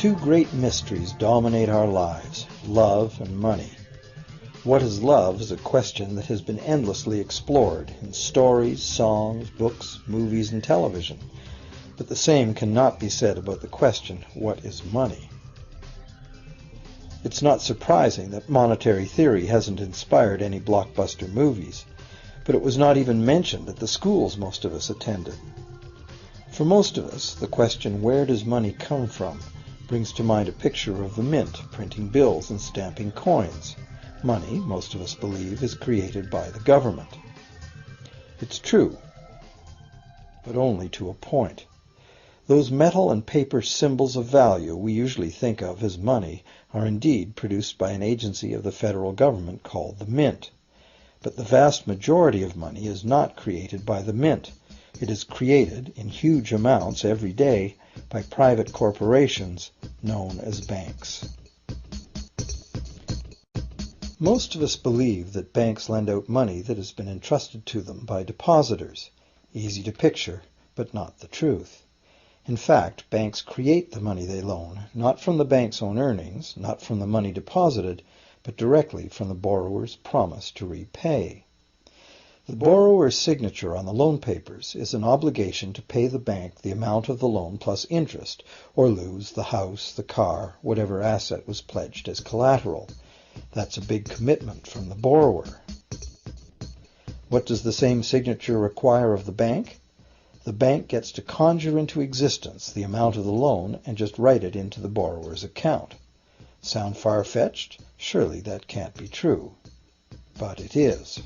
Two great mysteries dominate our lives, love and money. What is love is a question that has been endlessly explored in stories, songs, books, movies, and television. But the same cannot be said about the question, what is money? It's not surprising that monetary theory hasn't inspired any blockbuster movies, but it was not even mentioned at the schools most of us attended. For most of us, the question, where does money come from, brings to mind a picture of the mint printing bills and stamping coins. Money, most of us believe, is created by the government. It's true, but only to a point. Those metal and paper symbols of value we usually think of as money are indeed produced by an agency of the federal government called the Mint. But the vast majority of money is not created by the Mint. It is created in huge amounts every day by private corporations known as banks. Most of us believe that banks lend out money that has been entrusted to them by depositors. Easy to picture, but not the truth. In fact, banks create the money they loan, not from the bank's own earnings, not from the money deposited, but directly from the borrower's promise to repay. The borrower's signature on the loan papers is an obligation to pay the bank the amount of the loan plus interest, or lose the house, the car, whatever asset was pledged as collateral. That's a big commitment from the borrower. What does the same signature require of the bank? The bank gets to conjure into existence the amount of the loan and just write it into the borrower's account. Sound far-fetched? Surely that can't be true. But it is.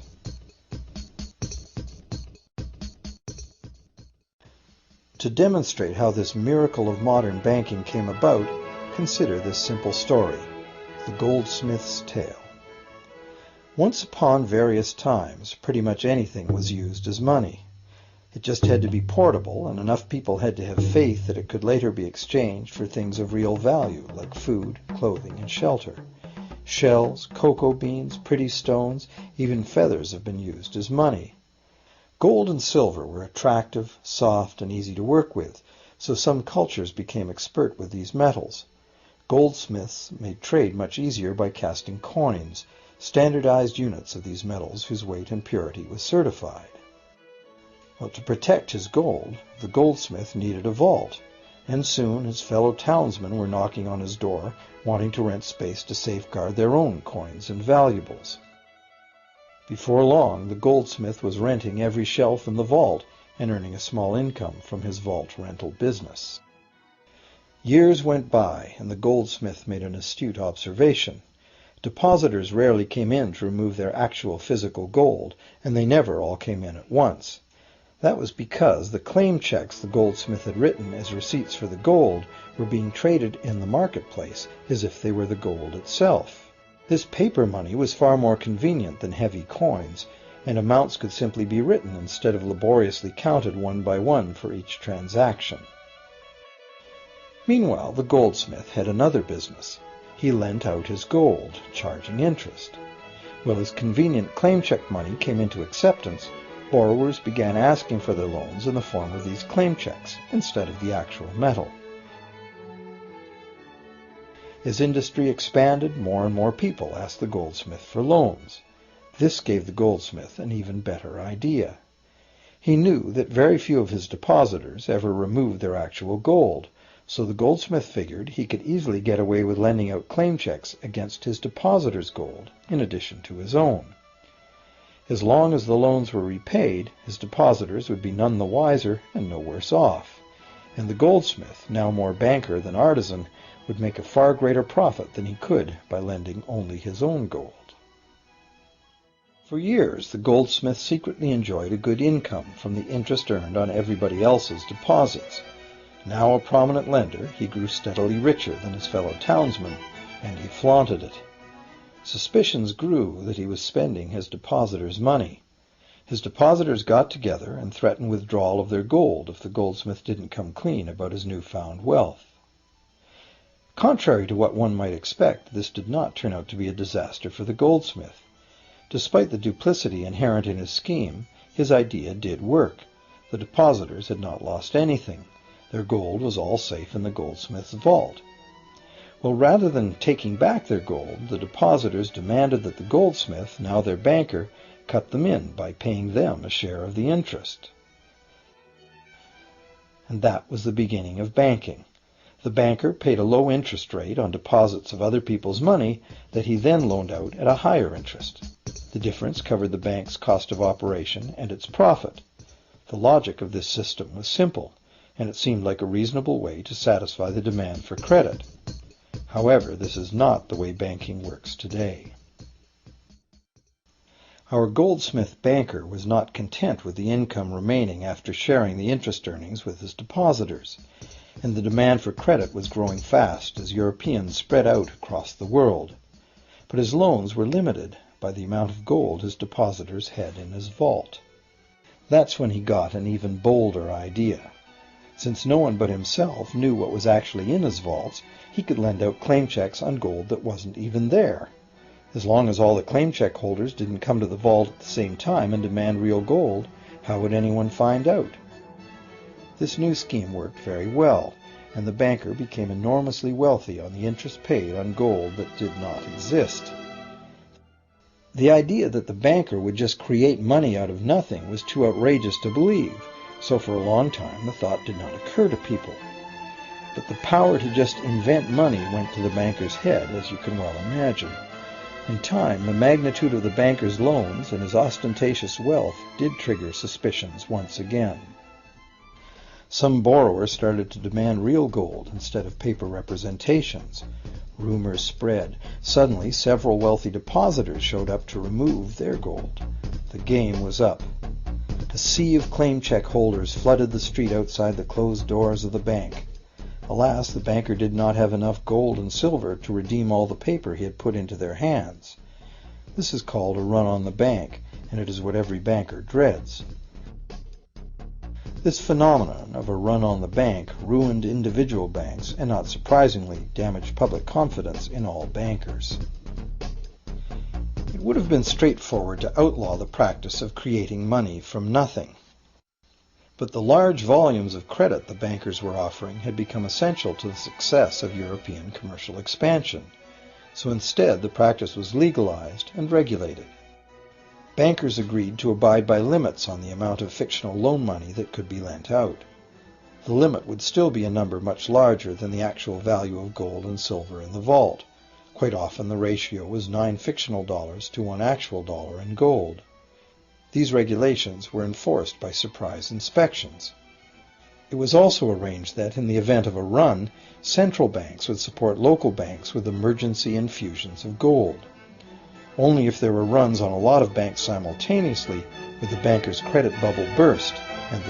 To demonstrate how this miracle of modern banking came about, consider this simple story, the goldsmith's tale. Once upon various times, pretty much anything was used as money. It just had to be portable, and enough people had to have faith that it could later be exchanged for things of real value, like food, clothing, and shelter. Shells, cocoa beans, pretty stones, even feathers have been used as money. Gold and silver were attractive, soft, and easy to work with, so some cultures became expert with these metals. Goldsmiths made trade much easier by casting coins, standardized units of these metals whose weight and purity was certified. Well, to protect his gold, the goldsmith needed a vault, and soon his fellow townsmen were knocking on his door, wanting to rent space to safeguard their own coins and valuables. Before long, the goldsmith was renting every shelf in the vault and earning a small income from his vault rental business. Years went by, and the goldsmith made an astute observation. Depositors rarely came in to remove their actual physical gold, and they never all came in at once. That was because the claim checks the goldsmith had written as receipts for the gold were being traded in the marketplace as if they were the gold itself. This paper money was far more convenient than heavy coins, and amounts could simply be written instead of laboriously counted one by one for each transaction. Meanwhile, the goldsmith had another business. He lent out his gold, charging interest. Well, as convenient claim check money came into acceptance, borrowers began asking for their loans in the form of these claim checks instead of the actual metal. As industry expanded, more and more people asked the goldsmith for loans. This gave the goldsmith an even better idea. He knew that very few of his depositors ever removed their actual gold, so the goldsmith figured he could easily get away with lending out claim checks against his depositors' gold, in addition to his own. As long as the loans were repaid, his depositors would be none the wiser and no worse off, and the goldsmith, now more banker than artisan, would make a far greater profit than he could by lending only his own gold. For years, the goldsmith secretly enjoyed a good income from the interest earned on everybody else's deposits. Now a prominent lender, he grew steadily richer than his fellow townsmen, and he flaunted it. Suspicions grew that he was spending his depositors' money. His depositors got together and threatened withdrawal of their gold if the goldsmith didn't come clean about his newfound wealth. Contrary to what one might expect, this did not turn out to be a disaster for the goldsmith. Despite the duplicity inherent in his scheme, his idea did work. The depositors had not lost anything. Their gold was all safe in the goldsmith's vault. Well, rather than taking back their gold, the depositors demanded that the goldsmith, now their banker, cut them in by paying them a share of the interest. And that was the beginning of banking. The banker paid a low interest rate on deposits of other people's money that he then loaned out at a higher interest. The difference covered the bank's cost of operation and its profit. The logic of this system was simple, and it seemed like a reasonable way to satisfy the demand for credit. However, this is not the way banking works today. Our goldsmith banker was not content with the income remaining after sharing the interest earnings with his depositors, and the demand for credit was growing fast as Europeans spread out across the world. But his loans were limited by the amount of gold his depositors had in his vault. That's when he got an even bolder idea. Since no one but himself knew what was actually in his vaults, he could lend out claim checks on gold that wasn't even there. As long as all the claim check holders didn't come to the vault at the same time and demand real gold, how would anyone find out? This new scheme worked very well, and the banker became enormously wealthy on the interest paid on gold that did not exist. The idea that the banker would just create money out of nothing was too outrageous to believe, so for a long time the thought did not occur to people. But the power to just invent money went to the banker's head, as you can well imagine. In time, the magnitude of the banker's loans and his ostentatious wealth did trigger suspicions once again. Some borrowers started to demand real gold instead of paper representations. Rumors spread. Suddenly, several wealthy depositors showed up to remove their gold. The game was up. A sea of claim check holders flooded the street outside the closed doors of the bank. Alas, the banker did not have enough gold and silver to redeem all the paper he had put into their hands. This is called a run on the bank, and it is what every banker dreads. This phenomenon of a run on the bank ruined individual banks and, not surprisingly, damaged public confidence in all bankers. It would have been straightforward to outlaw the practice of creating money from nothing. But the large volumes of credit the bankers were offering had become essential to the success of European commercial expansion, so instead the practice was legalized and regulated. Bankers agreed to abide by limits on the amount of fictional loan money that could be lent out. The limit would still be a number much larger than the actual value of gold and silver in the vault. Quite often the ratio was 9 fictional dollars to 1 actual dollar in gold. These regulations were enforced by surprise inspections. It was also arranged that, in the event of a run, central banks would support local banks with emergency infusions of gold. Only if there were runs on a lot of banks simultaneously would the banker's credit bubble burst,